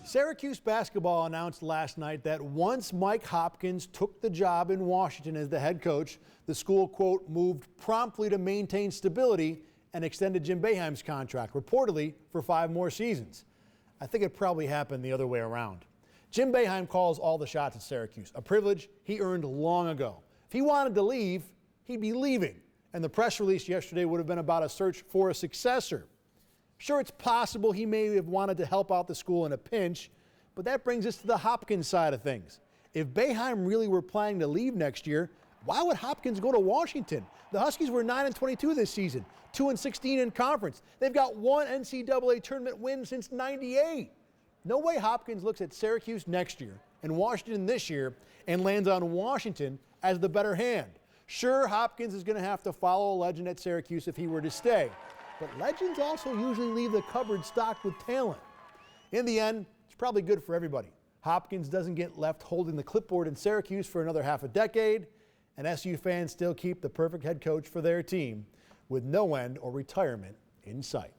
Syracuse basketball announced last night that once Mike Hopkins took the job in Washington as the head coach, the school, quote, moved promptly to maintain stability and extended Jim Boeheim's contract, reportedly for 5 more seasons. I think it probably happened the other way around. Jim Boeheim calls all the shots at Syracuse, a privilege he earned long ago. If he wanted to leave, he'd be leaving, and the press release yesterday would have been about a search for a successor. Sure, it's possible he may have wanted to help out the school in a pinch, but that brings us to the Hopkins side of things. If Boeheim really were planning to leave next year, why would Hopkins go to Washington? The Huskies were 9-22 this season, 2-16 in conference. They've got 1 NCAA tournament win since '98. No way Hopkins looks at Syracuse next year and Washington this year and lands on Washington as the better hand. Sure, Hopkins is going to have to follow a legend at Syracuse if he were to stay. But legends also usually leave the cupboard stocked with talent. In the end, it's probably good for everybody. Hopkins doesn't get left holding the clipboard in Syracuse for another half a decade, and SU fans still keep the perfect head coach for their team with no end or retirement in sight.